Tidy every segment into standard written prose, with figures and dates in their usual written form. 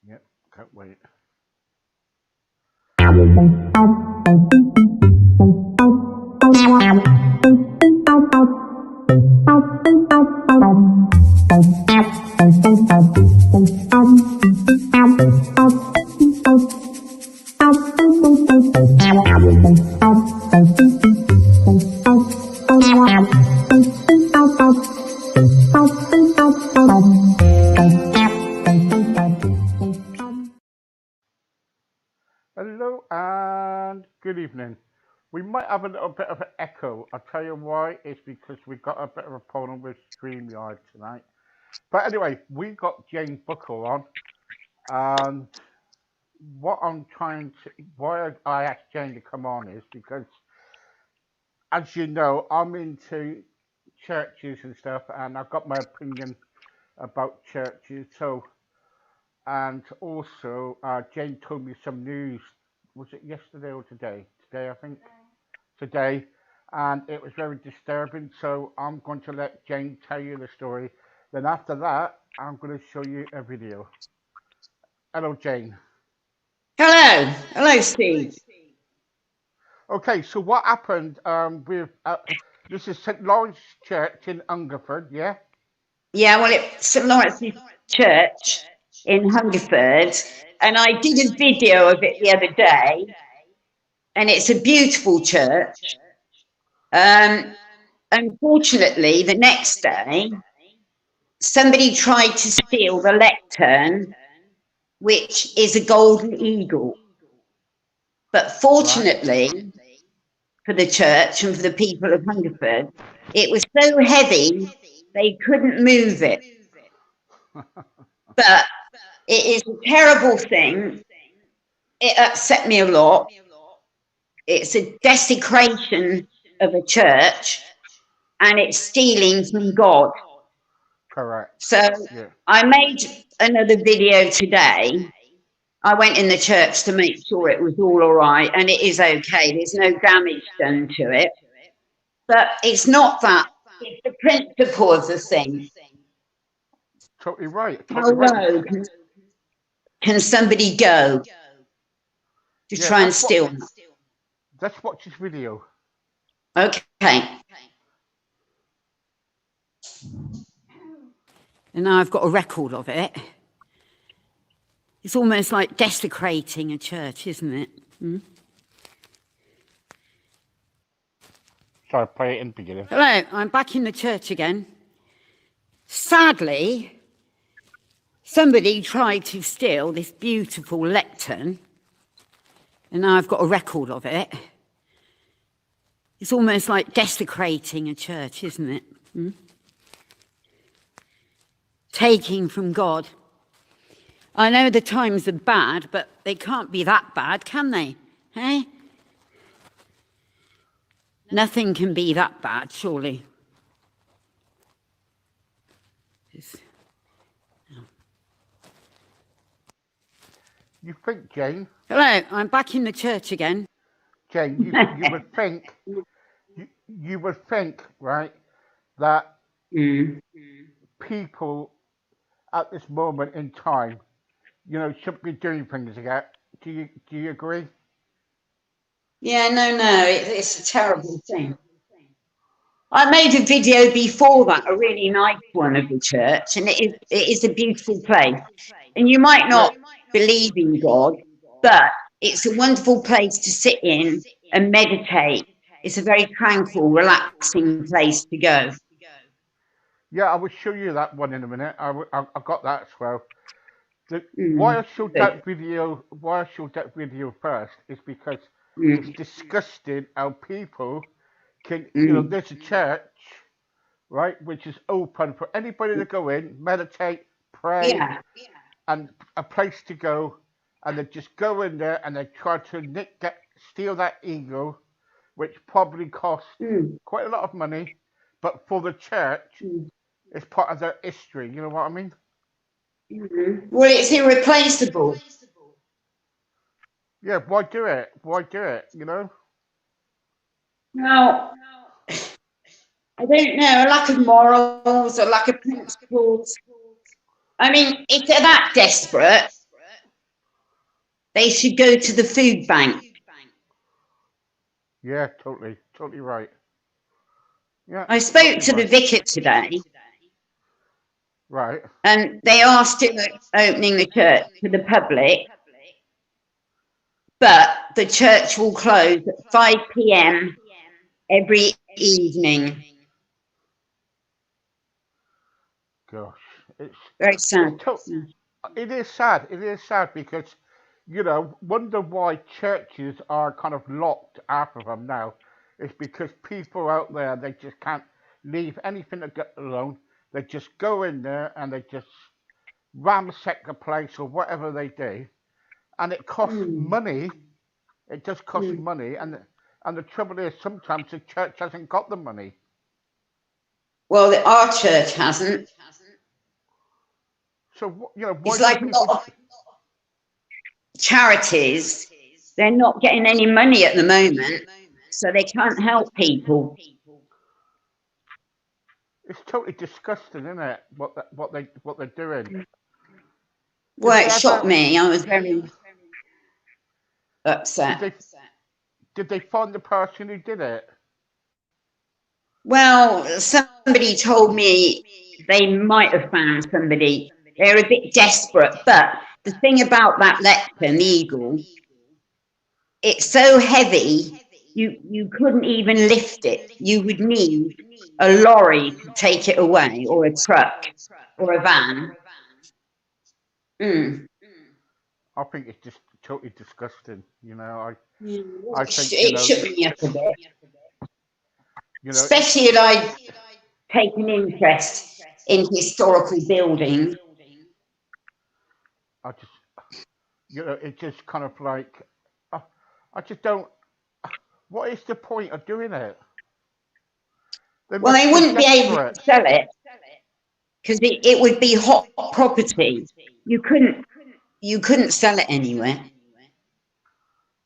Yep, can't wait. Hello and good evening. We might have a little bit of an echo. I'll tell you why. It's because we got a bit of a problem with StreamYard tonight. But anyway, we got Jane Booker on, and why I asked Jane to come on is because, as you know, I'm into churches and stuff, and I've got my opinion about churches. And also, Jane told me some news. Was it yesterday or today? Today, I think. Today, and it was very disturbing. So I'm going to let Jane tell you the story. Then after that, I'm going to show you a video. Hello, Jane. Hello, Steve. Okay, so what happened with this is St Lawrence Church in Hungerford, yeah? Yeah, well, it's St Lawrence's Church in Hungerford, and I did a video of it the other day, and it's a beautiful church. Unfortunately, the next day, somebody tried to steal the lectern, which is a golden eagle. But fortunately for the church and for the people of Hungerford, it was so heavy they couldn't move it. But it is a terrible thing. It upset me a lot. It's a desecration of a church and it's stealing from God. Correct. So Yeah. I made another video today. I went in the church to make sure it was all right, and it is okay. There's no damage done to it. But it's not that, it's the principle of the thing. Totally right. How Totally right. low can somebody go to Yeah, try and steal? let's watch this video. Okay. And now I've got a record of it. It's almost like desecrating a church, isn't it? Sorry, play it in the beginning. Hello, I'm back in the church again. Sadly, somebody tried to steal this beautiful lectern, and now I've got a record of it. It's almost like desecrating a church, isn't it? Taking from God. I know the times are bad, but they can't be that bad, can they? Hey? Nothing can be that bad, surely. You think, Jane? Hello, I'm back in the church again. Jane, you would think, you would think, right, that people at this moment in time, shouldn't be doing things like that. Do you agree? Yeah, no, it's a terrible thing. I made a video before that, a really nice one of the church, and it is a beautiful place. And you might not believe in God, but it's a wonderful place to sit in and meditate. It's a very tranquil, relaxing place to go. Yeah, I will show you that one in a minute. I've got that as well. Why I showed that video first is because it's disgusting how people can, there's a church, right, which is open for anybody to go in, meditate, pray, and a place to go, and they just go in there and they try to steal that ego, which probably costs quite a lot of money, but for the church, it's part of their history. You know what I mean? Well, it's irreplaceable. Yeah, why do it? Why do it? Now, I don't know, a lack of morals, a lack of principles. I mean, if they're that desperate, They should go to the food bank. Yeah, totally right. Yeah, I spoke totally to the right. vicar today, Right. and they asked him at opening the church to the public, but the church will close at 5 p.m. every evening. Gosh, Very sad. it is sad. It is sad because, wonder why churches are kind of locked after them now. It's because people out there, they just can't leave anything alone. They just go in there and they just ransack the place or whatever they do, and it costs money. It does cost money, and the trouble is sometimes the church hasn't got the money. Well, our church hasn't. So why it's like a lot of charities. They're not getting any money at the moment, so they can't help people. It's totally disgusting, isn't it? What they're doing. Well, it shocked me. I was very upset. Did they find the person who did it? Well, somebody told me they might have found somebody. They're a bit desperate, but the thing about that lectern, the Eagle, it's so heavy, you couldn't even lift it. You would need a lorry to take it away, or a truck, or a van. I think it's just totally disgusting. I think it shook me up a bit. Especially if I take an interest in historical buildings. I just, it's just kind of like, I just don't. What is the point of doing it? They wouldn't be able to sell it because it would be hot property. You couldn't sell it anywhere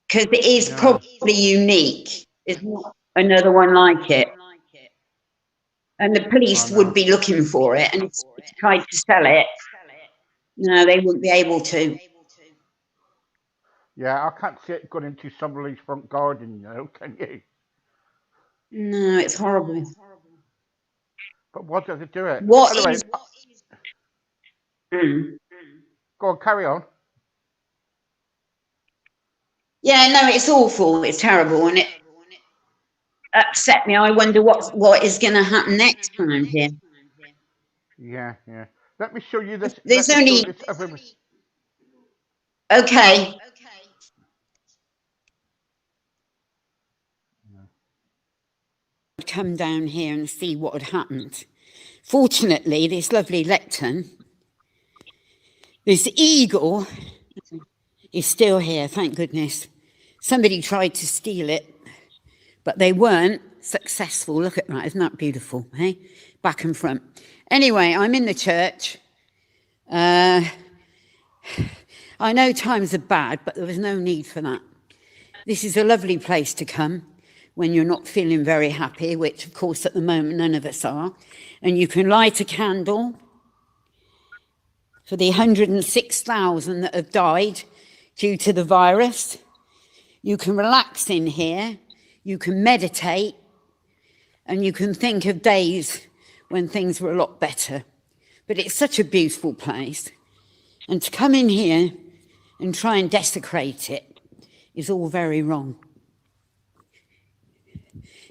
because it is probably unique. There's not another one like it. And the police would be looking for it, and if they tried to sell it, no, they wouldn't be able to. Yeah, I can't see it going into somebody's front garden, can you? No, it's horrible. But what does it do it? Anyway, Go on, carry on. Yeah, no, it's awful. It's terrible, and it upset me. I wonder what is going to happen next time here. Yeah. Let me show you this. There's only. Okay. I'd come down here and see what had happened. Fortunately, this lovely lectern, this eagle, is still here, thank goodness. Somebody tried to steal it, but they weren't successful. Look at that, isn't that beautiful, eh? Back and front. Anyway, I'm in the church. I know times are bad, but there was no need for that. This is a lovely place to come when you're not feeling very happy, which, of course, at the moment, none of us are. And you can light a candle for the 106,000 that have died due to the virus. You can relax in here, you can meditate, and you can think of days when things were a lot better. But it's such a beautiful place. And to come in here and try and desecrate it is all very wrong.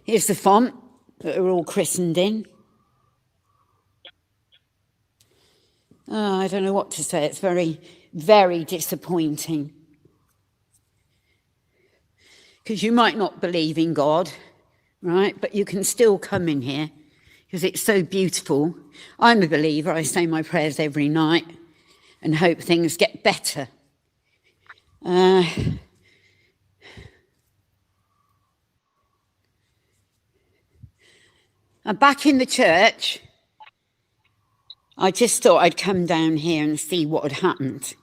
Here's the font that are all christened in. Oh, I don't know what to say. It's very, very disappointing. Because you might not believe in God, right? But you can still come in here because it's so beautiful. I'm a believer. I say my prayers every night and hope things get better. I'm back in the church. I just thought I'd come down here and see what had happened.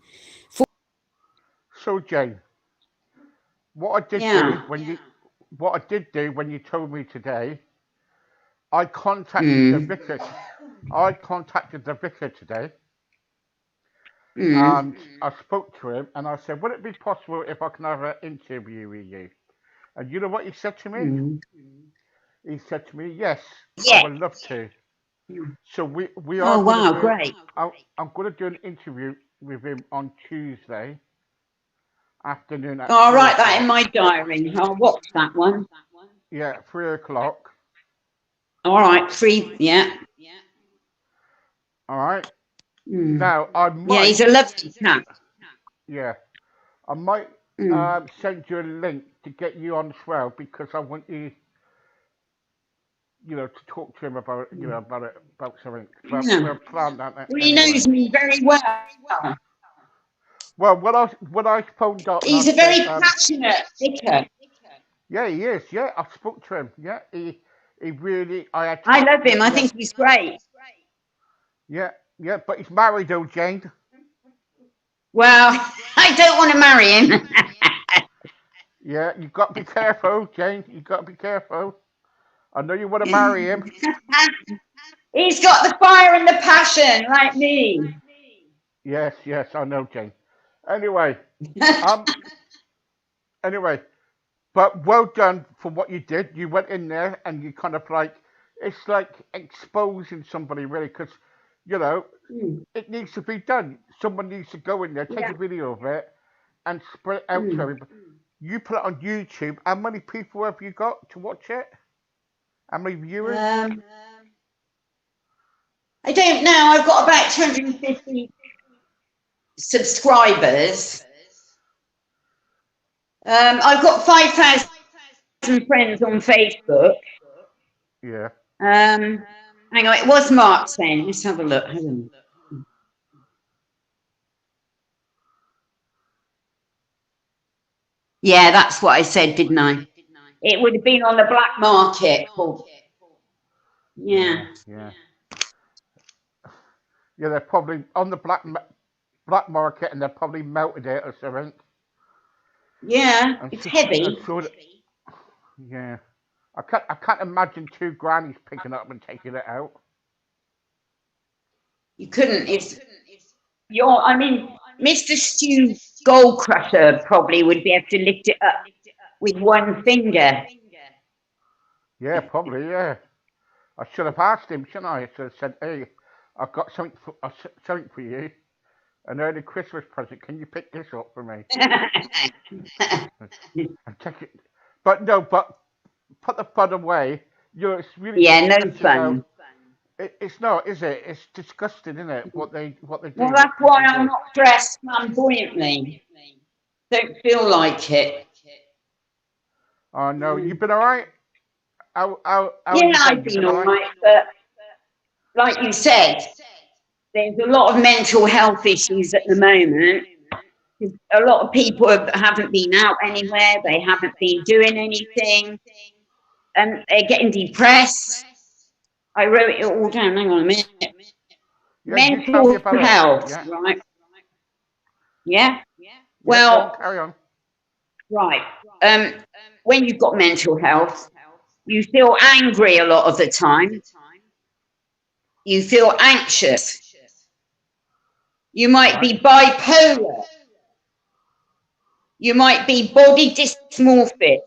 So, Jane, what I did do when you told me today, I contacted the vicar. I contacted the vicar today, And I spoke to him and I said, would it be possible if I can have an interview with you? And you know what he said to me? He said to me, yes, I would love to. So we are going to do. Great. I'm going to do an interview with him on Tuesday afternoon. I'll write that in my diary. I'll watch that one. Yeah, 3:00. All right, 3. Yeah. All right. Now I might. Yeah, he's a lovely chap. Yeah, I might send you a link to get you on as well because I want you, to talk to him about, about something. We'll plan that. Well, he knows me very well. Well, when I phoned up, he's a very passionate vicar. Yeah, he is. Yeah, I spoke to him. Yeah, he really. I love him. I think he's great. Yeah, but he's married, though, Jane. Well, I don't want to marry him. Yeah, you've got to be careful, Jane. You've got to be careful. I know you want to marry him. He's got the fire and the passion, like me. Yes, I know, Jane. Anyway, but well done for what you did. You went in there and you kind of it's like exposing somebody, really, because, it needs to be done. Someone needs to go in there, take a video of it, and spread it out to everybody. You put it on YouTube. How many people have you got to watch it? How many viewers? I don't know. I've got about 250 subscribers. I've got 5,000 friends on Facebook. Yeah. Hang on, it was Mark saying. Let's have a look. Hold on. Yeah, that's what I said, didn't I? It would have been on the black market. Yeah. Yeah, they're probably on the black market and they're probably melted it or something. Yeah, it's heavy. Yeah. I can't imagine 2 grannies picking it up and taking it out. You couldn't. Mr. Stu Goldcrusher probably would be able to lift it up with one finger. Yeah, probably, yeah. I should have asked him, shouldn't I? I should have said, hey, I've got something for you. An early Christmas present. Can you pick this up for me? And take it. But put the fun away. It's really no fun. It's not, is it? It's disgusting, isn't it? What they do. Well, that's why I'm not dressed flamboyantly. Don't feel like it. Oh no, you've been all right. How I've been all right, but like you said, there's a lot of mental health issues at the moment. A lot of people haven't been out anywhere. They haven't been doing anything, and they're getting depressed. I wrote it all down. Hang on a minute. Mental health, right? Yeah. Well, carry on. Right. When you've got mental health, you feel angry a lot of the time. You feel anxious. You might be bipolar. You might be body dysmorphic.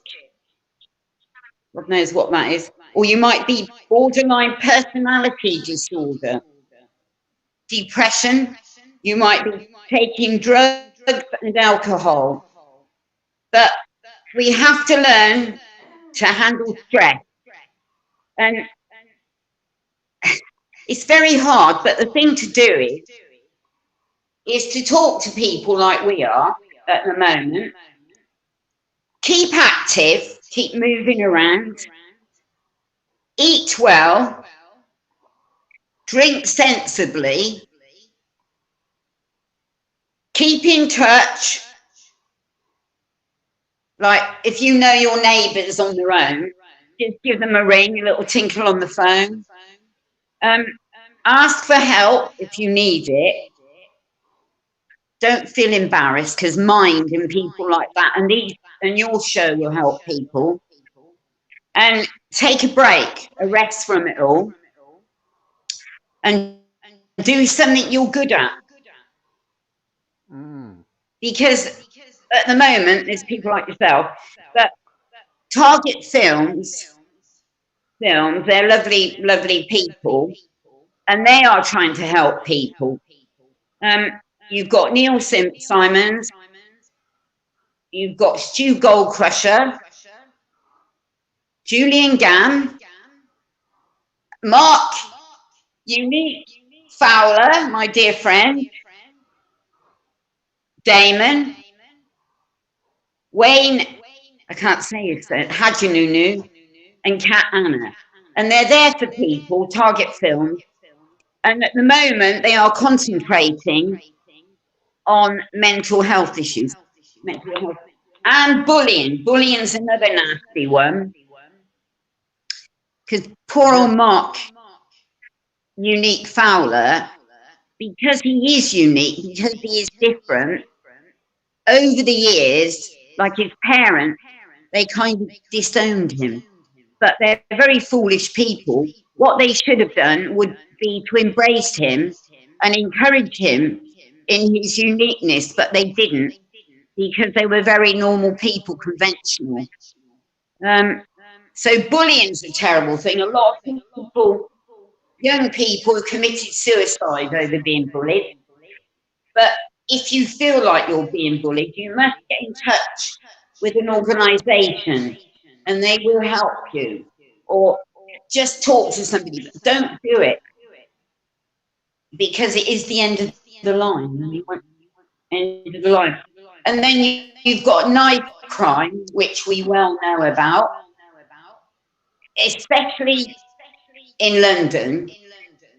God knows what that is. Or you might be borderline personality disorder. Depression. You might be taking drugs and alcohol. But we have to learn to handle stress. And it's very hard, but the thing to do is to talk to people like we are at the moment. Keep active, keep moving around, eat well, drink sensibly, keep in touch. Like, if you know your neighbours on their own, just give them a ring, a little tinkle on the phone. Ask for help if you need it. Don't feel embarrassed, because Mind and people like that and your show will help people. And take a break, a rest from it all, and do something you're good at. Because at the moment, there's people like yourself, but Target Films, they're lovely, lovely people, and they are trying to help people. You've got Neil Simons, you've got Stu Goldcrusher, Julian Gam, Mark Unique Fowler, my dear friend, Damon, Wayne, I can't say his name, Hajinunu, and Kat Anna. And they're there for people, Target Films. And at the moment, they are concentrating on mental health issues. And bullying. Bullying's another nasty one. Because poor old Mark Unique Fowler, because he is unique, because he is different, over the years, like his parents, they kind of disowned him. But they're very foolish people. What they should have done would be to embrace him and encourage him in his uniqueness, but they didn't, because they were very normal people, conventional. So bullying's a terrible thing. A lot of people, young people, have committed suicide over being bullied. But if you feel like you're being bullied, you must get in touch with an organisation and they will help you. Or just talk to somebody, but don't do it, because it is the end of the line. End of the line. And then you've got knife crime, which we well know about, especially in London,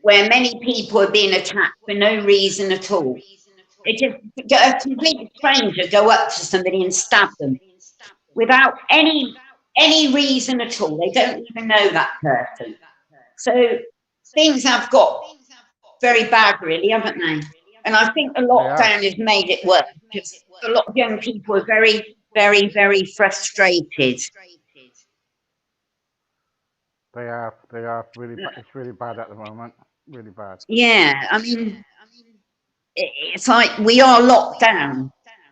where many people are being attacked for no reason at all. They just get a complete stranger go up to somebody and stab them without any reason at all. They don't even know that person. So things have got very bad, really, haven't they? And I think the lockdown has made it worse, because a lot of young people are very, very, very frustrated. They are really. It's really bad at the moment. Really bad. Yeah, I mean, it's like we are locked down.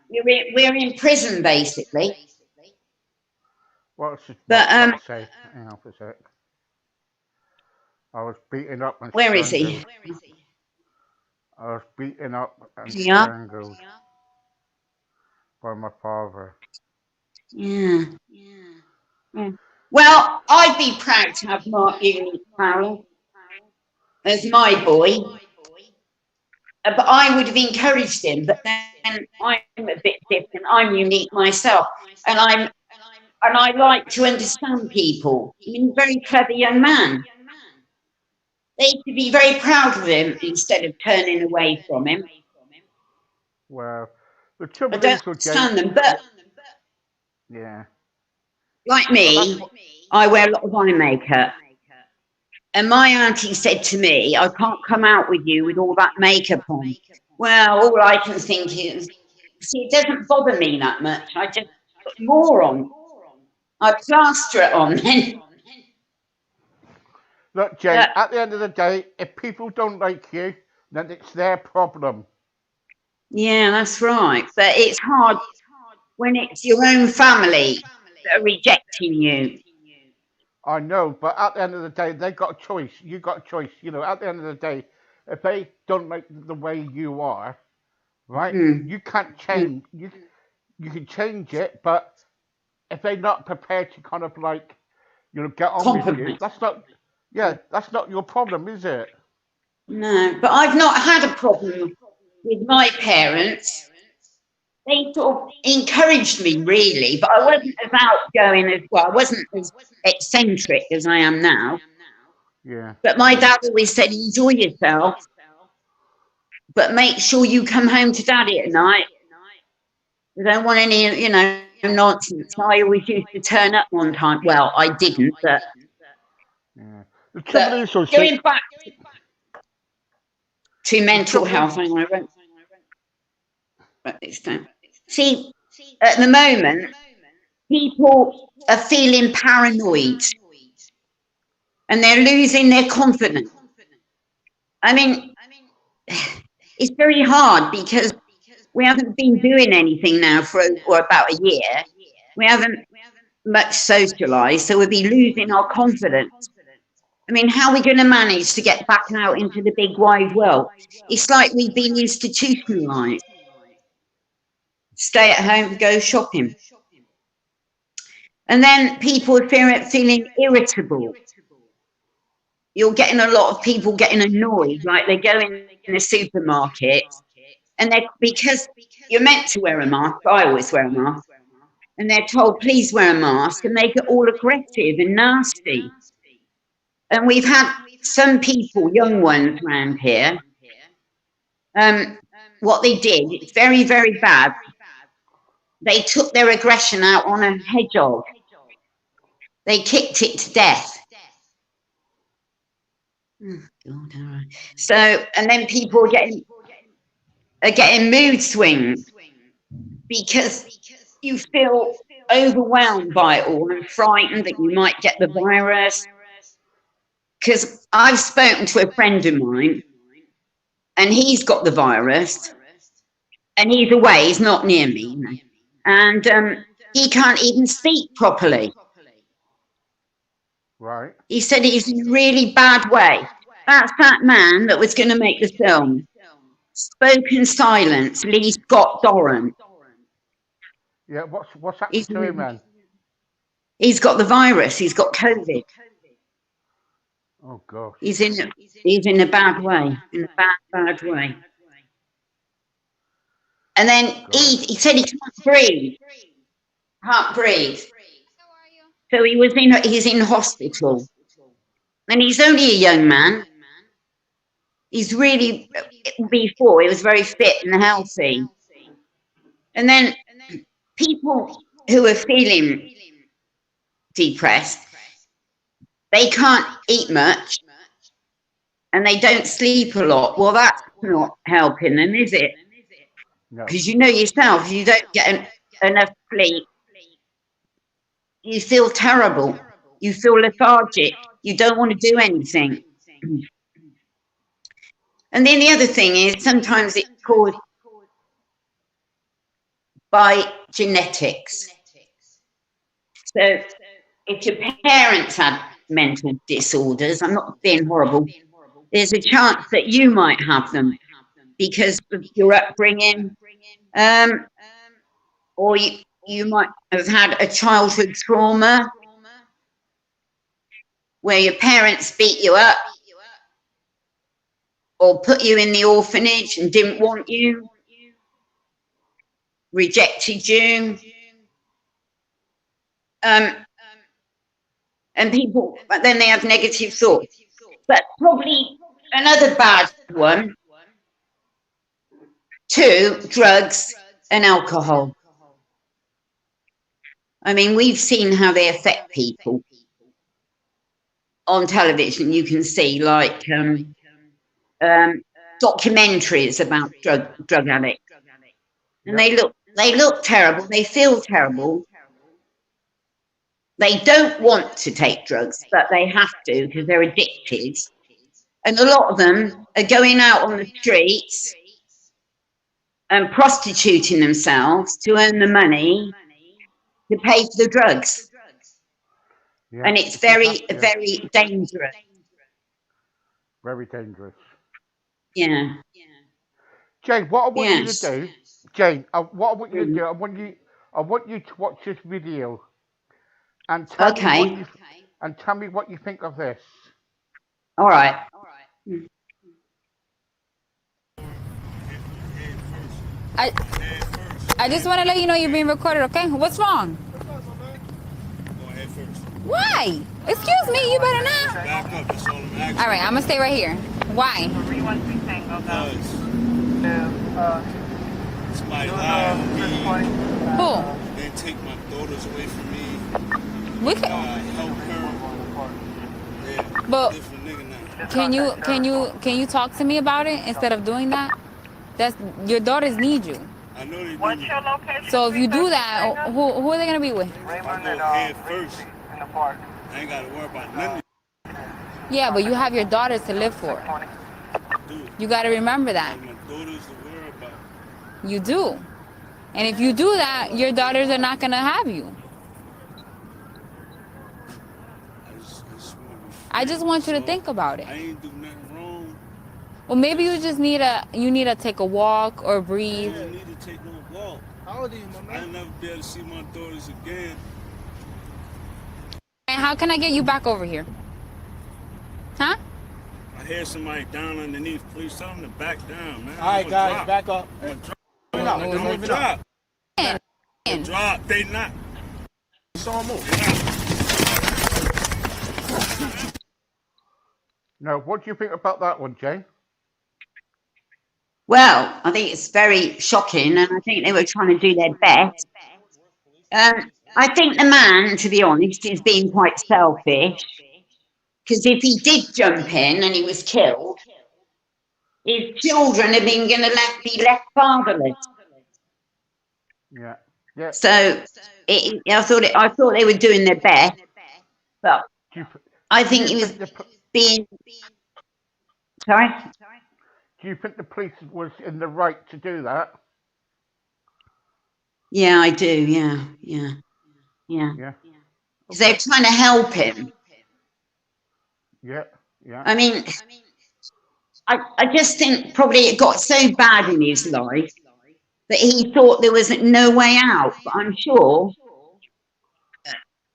We're in prison, basically. What's but say? Hang on for a sec. I was beaten up and where is he? I was beaten up and strangled by my father. Yeah. Well, I'd be proud to have Mark Unique Fowler as my boy, but I would have encouraged him. But then I'm a bit different. I'm unique myself, and I like to understand people. He's a very clever young man. They should be very proud of him instead of turning away from him. Well, the trouble I don't understand them, but yeah, like me, I wear a lot of eye makeup. And my auntie said to me, I can't come out with you with all that makeup on. Well, all I can think is, see, it doesn't bother me that much. I just put more on. I plaster it on then. Look, Jane, at the end of the day, if people don't like you, then it's their problem. Yeah, that's right. But it's hard when it's your own family that are rejecting you. I know, but at the end of the day, they've got a choice. You've got a choice. You know, at the end of the day, if they don't like the way you are, right, you can't change. You can change it, but if they're not prepared to kind of like, you know, get on with you, that's not your problem, is it? No, but I've not had a problem with my parents. They sort of encouraged me, really, but I wasn't as outgoing as well. I wasn't as eccentric as I am now. Yeah. But my dad always said, enjoy yourself, but make sure you come home to daddy at night. I don't want any, you know, nonsense. I always used to turn up one time. Well, I didn't, but... Yeah. The trouble is, going back to mental health, hang on, I won't write this down. See, at the moment, people are feeling paranoid and they're losing their confidence. I mean, it's very hard because we haven't been doing anything now for about a year. We haven't much socialised, so we'll be losing our confidence. I mean, how are we going to manage to get back out into the big wide world? It's like we've been institutionalised. Stay at home, go shopping. And then people are feeling irritable. You're getting a lot of people getting annoyed, like they go in the supermarket and because you're meant to wear a mask, I always wear a mask, and they're told, please wear a mask, and they get all aggressive and nasty. And we've had some people, young ones around here, what they did, it's very, very bad. They took their aggression out on a hedgehog. They kicked it to death. Oh, God, all right. So, and then people are getting mood swings because you feel overwhelmed by it all and frightened that you might get the virus. Because I've spoken to a friend of mine and he's got the virus and he's away, he's not near me, you know, and he can't even speak properly. Right. He said he's in a really bad way. That's that man that was going to make the film. Spoken Silence, Lee Scott Doran. Yeah, what's happening to him, man? He's got the virus. He's got COVID. Oh gosh. He's in a bad way. In a bad way. And then he said he can't breathe. Can't breathe. So he's in hospital. And he's only a young man. He's really, before, he was very fit and healthy. And then people who are feeling depressed, they can't eat much and they don't sleep a lot. Well, that's not helping them, is it? Because you know yourself, you don't get enough sleep. You feel terrible. You feel lethargic. You don't want to do anything. And then the other thing is sometimes it's caused by genetics. So if your parents had mental disorders, I'm not being horrible, there's a chance that you might have them because of your upbringing, or you might have had a childhood trauma where your parents beat you up or put you in the orphanage and didn't want you, rejected you. And people, but then they have negative thoughts. But probably another bad one, 2, drugs and alcohol. I mean, we've seen how they affect people on television. You can see like documentaries about drug addicts, and they look terrible. They feel terrible. They don't want to take drugs, but they have to because they're addicted. And a lot of them are going out on the streets and prostituting themselves to earn the money to pay for the drugs. Yeah. And it's very, very dangerous. Very dangerous. Yeah. Jane, what I want you to do, Jane, what I want you to do, I want you to watch this video and tell me what you think of this. All right. I just want to let you know you're being recorded, okay? What's wrong? Go ahead first. Why? Excuse me, you better not. Back up, that's all I'm asking. All right, I'm going to stay right here. Why? Because somebody lied on me. Who? They take my daughters away from me. We can help her. Yeah, but different nigga now. can you talk to me about it instead of doing that? That's your daughters need you. I know they What's need your location? So if you do that, who are they gonna be with? I go head first. In the park. I ain't gotta worry about nothing. Yeah, but you have your daughters to live for. Dude, You got to remember that. my daughters to worry about. You do. And if you do that, your daughters are not going to have you. I just want you to think about it. I ain't do nothing wrong. Well, maybe you just need to take a walk or breathe. I don't need to take no walk. How old are you, my man? I'll never be able to see my daughters again. And how can I get you back over here? Huh? I hear somebody down underneath. Please tell them to back down, man. All right, guys, back up. I'm gonna drop. Drop. They not. So move. Now, what do you think about that one, Jane? Well, I think it's very shocking, and I think they were trying to do their best. I think the man, to be honest, is being quite selfish, because if he did jump in and he was killed, his children have been going to be left fatherless. Yeah. Yeah. So I thought they were doing their best, but I think he was being. Sorry. Do you think the police was in the right to do that? Yeah, I do. Yeah. Yeah. Because they're trying to help him. Yeah. I mean, I just think probably it got so bad in his life that he thought there was no way out. But I'm sure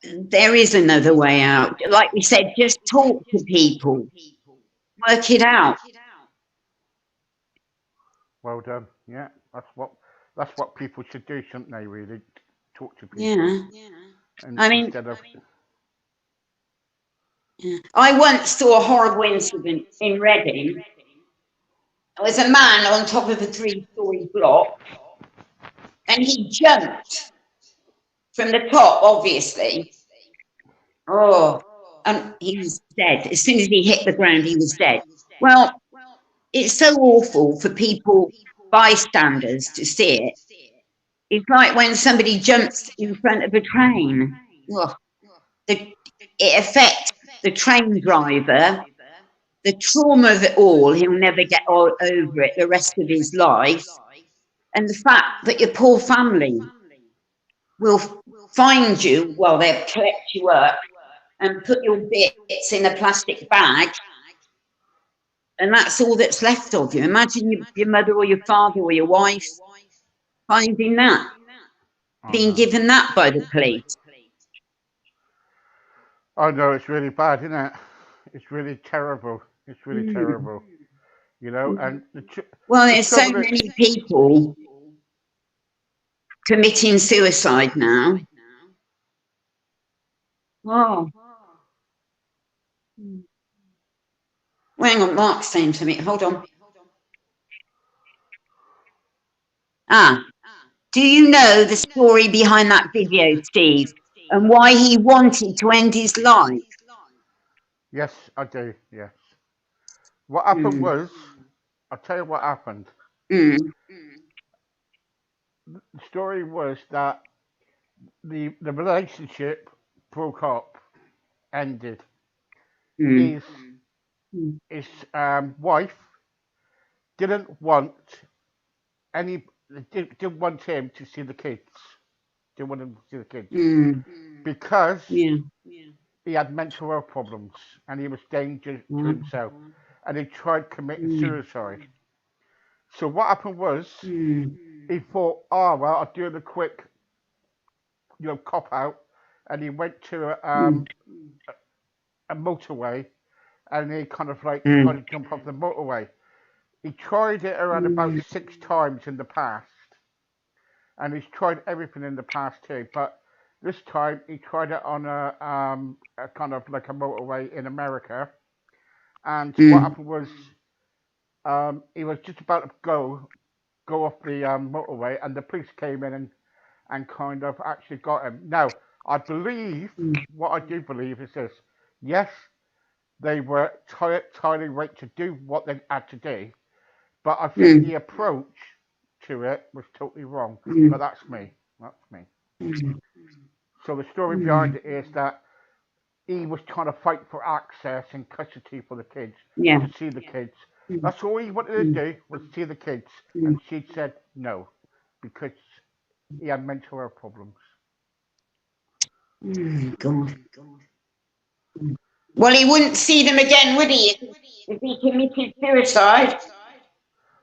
there is another way out. Like we said, just talk to people, work it out. Well done. Yeah, that's what people should do, shouldn't they? Really, talk to people. Yeah. And I mean, instead of... I once saw a horrible incident in Reading. There was a man on top of a 3-story block, and he jumped from the top, obviously. Oh, and he was dead. As soon as he hit the ground, he was dead. Well, it's so awful for people, bystanders, to see it. It's like when somebody jumps in front of a train. Oh, it affects the train driver. The trauma of it all, he'll never get over it the rest of his life. And the fact that your poor family will find you, well, they'll collect you up and put your bits in a plastic bag, and that's all that's left of you. Imagine your mother or your father or your wife finding that, being given that by the police. Oh no, it's really bad, isn't it? It's really terrible. It's really terrible. You know, and well, there's so many people committing suicide now. Oh. Well, hang on, Mark's saying to me. Hold on. Do you know the story behind that video, Steve, and why he wanted to end his life? Yes, I do. Yes. What happened was, I'll tell you what happened. The story was that the relationship broke up, ended. His wife didn't want didn't want him to see the kids. Didn't want him to see the kids because he had mental health problems and he was dangerous to himself, and he tried committing suicide. So what happened was, he thought, oh well, I'll do the quick, cop out, and he went to a motorway, and he kind of tried to jump off the motorway. He tried it around about 6 times in the past, and he's tried everything in the past too, but this time he tried it on a kind of like a motorway in America, and what happened was, he was just about to go off the motorway, and the police came in and kind of actually got him. Now, I believe, what I do believe is this: yes, they were entirely right to do what they had to do, but I think the approach to it was totally wrong. But that's me. So the story behind it is that he was trying to fight for access and custody for the kids, to see the kids. That's all he wanted to do, was see the kids. And she said, No, because he had mental health problems. God. Well, he wouldn't see them again, would he? If he committed suicide.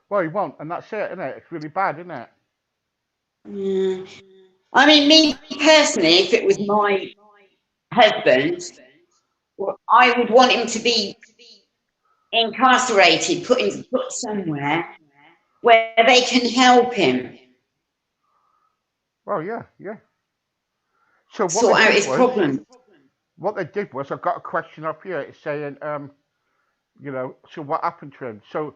Well, he won't, and that's it, isn't it? It's really bad, isn't it? Yeah. I mean, me personally, if it was my husband, well, I would want him to be incarcerated, put somewhere where they can help him. Well, yeah. So sort out his problem. What they did was, I've got a question up here. It's saying, so what happened to him? So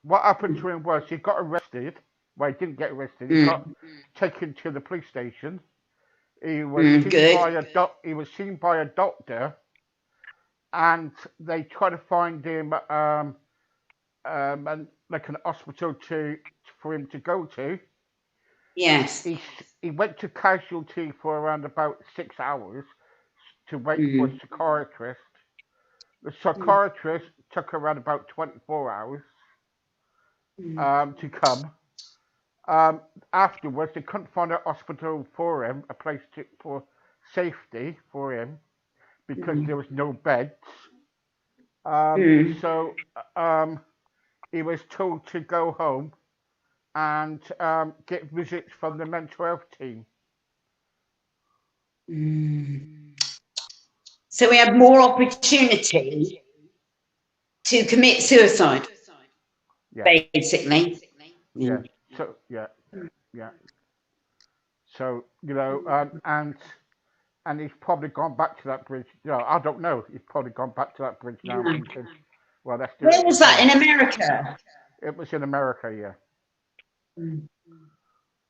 what happened to him was he got arrested. Well, he didn't get arrested. He got taken to the police station. He was seen by a doctor, and they tried to find him like an hospital for him to go to. Yes. He went to casualty for around about 6 hours to wait for a psychiatrist. The psychiatrist took around about 24 hours to come. Afterwards, they couldn't find a hospital for him, a place for safety for him, because there was no beds. So he was told to go home and get visits from the mental health team. So we have more opportunity to commit suicide, basically. Yeah. So yeah. So and he's probably gone back to that bridge. I don't know. He's probably gone back to that bridge now because, well, that's. Where was that, in America? It was in America, yeah.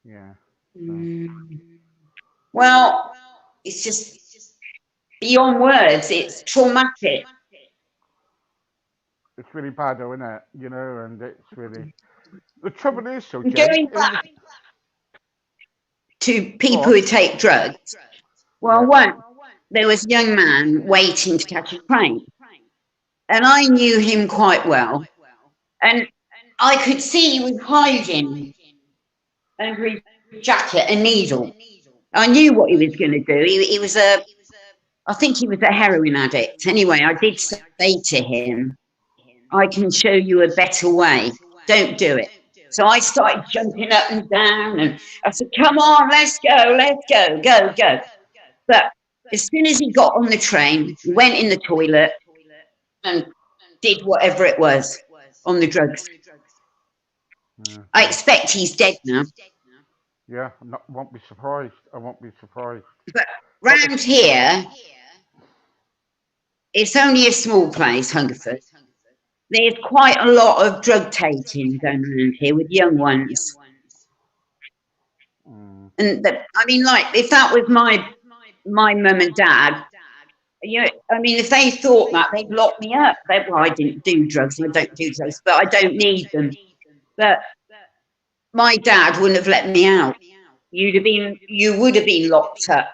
Yeah. Well, it's just beyond words. It's traumatic. It's really bad, though, isn't it? And it's really. The trouble is, so going back to people who take drugs. Well, there was a young man waiting to catch a train, and I knew him quite well, and I could see he was hiding under his jacket a needle. I knew what he was going to do. I think he was a heroin addict. Anyway, I did say to him, I can show you a better way. Don't do it. So I started jumping up and down, and I said, come on, let's go, go. But as soon as he got on the train, he went in the toilet and did whatever it was on the drugs. I expect he's dead now. Yeah, I won't be surprised. But round here, it's only a small place, Hungerford. There's quite a lot of drug taking going around here with young ones. And if that was my mum and dad, if they thought that, they'd lock me up. I didn't do drugs, I don't do drugs, but I don't need them. But my dad wouldn't have let me out. You would have been locked up.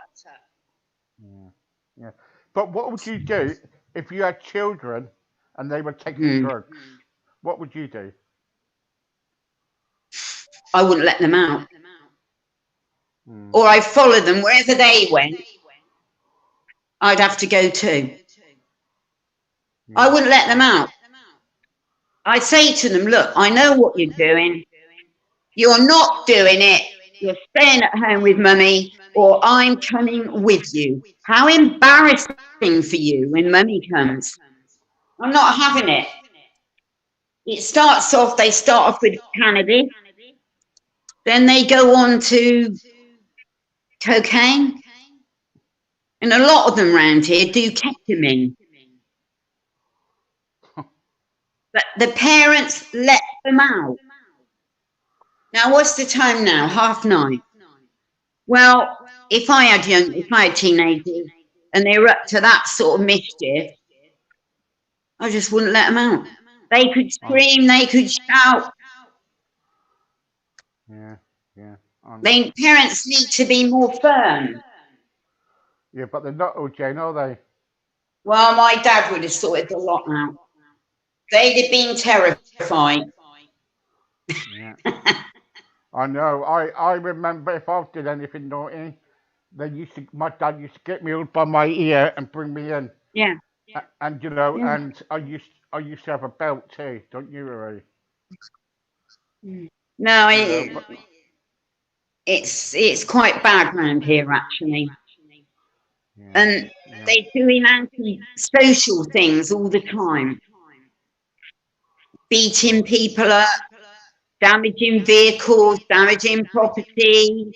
Yeah. But what would you do if you had children and they were taking drugs? What would you do? I wouldn't let them out. Or I'd follow them wherever they went. I'd have to go too. I wouldn't let them out. I'd say to them, look, I know what you're doing. You're not doing it. You're staying at home with mummy, or I'm coming with you. How embarrassing for you when mummy comes. I'm not having it. They start off with cannabis. Then they go on to cocaine. And a lot of them around here do ketamine. But the parents let them out. Now, what's the time now? 9:30. Well, if I had teenagers and they were up to that sort of mischief, I just wouldn't let them out. They could scream, they could shout. Yeah. Parents need to be more firm. Yeah, but they're not, Jane, are they? Well, my dad would have sorted a lot out. They'd have been terrified. Yeah. I know. I remember if I did anything naughty, my dad used to get me hold by my ear and bring me in. Yeah. And you know, Yeah. and I used to have a belt too, don't you, Rory? No, You know, but it's quite bad round here actually, yeah, and yeah. they're doing anti-social things all the time, beating people up, damaging vehicles, damaging property,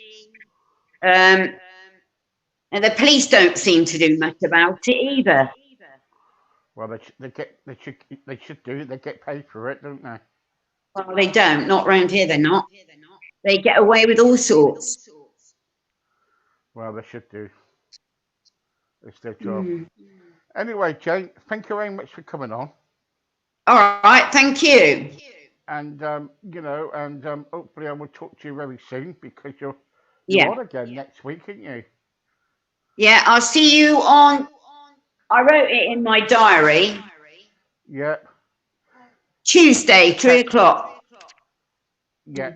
um, and the police don't seem to do much about it either. Well, they should do it. They get paid for it, don't they? Well, they don't. Not round here. They're not. They get away with all sorts. Well, they should do. It's their job. Mm. Anyway, Jane, thank you very much for coming on. All right. Thank you. And you know, and hopefully I will talk to you very soon because you're Yeah. on again next week, aren't you? Yeah. I'll see you on. I wrote it in my diary. Yeah. Tuesday, 3:00. Yeah.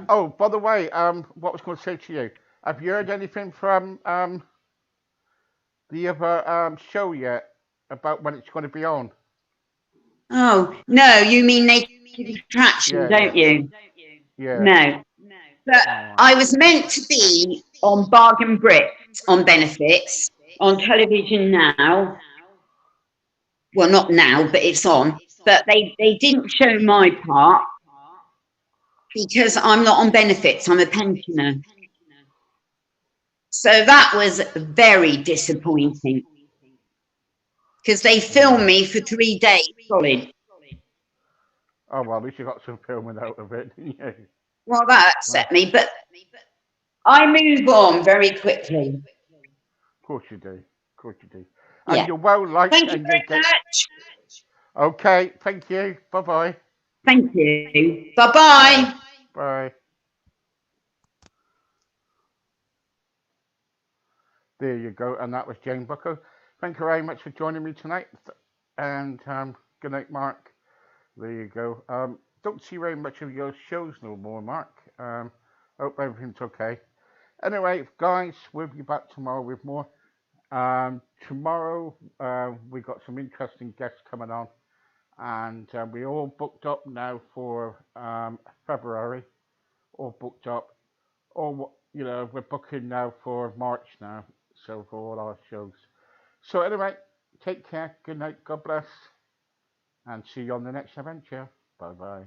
Oh, by the way, what I was going to say to you? Have you heard anything from the other show yet about when it's going to be on? Oh no, you mean Naked Attraction, don't you? Yeah. No, but I was meant to be on Bargain Bricks on Benefits on television now. Well, not now, but it's on. But they didn't show my part because I'm not on benefits. I'm a pensioner. So that was very disappointing because they filmed me for 3 days solid. Oh well, at least you got some filming out of it, didn't you? Well, that upset me, but I move on very quickly. Of course you do. Of course you do. Yeah. And you're well liked. Thank you very much. Okay, thank you. Bye-bye. Thank you. Bye-bye. Bye. There you go. And that was Jane Bucko. Thank you very much for joining me tonight. And good night, Mark. There you go. Don't see very much of your shows no more, Mark. Hope everything's okay. Anyway, guys, we'll be back tomorrow with more. Tomorrow, we got some interesting guests coming on. And we're all booked up now for February. All booked up. All, you know, we're booking now for March now. So for all our shows. So anyway, take care. Good night. God bless. And see you on the next adventure. Bye bye.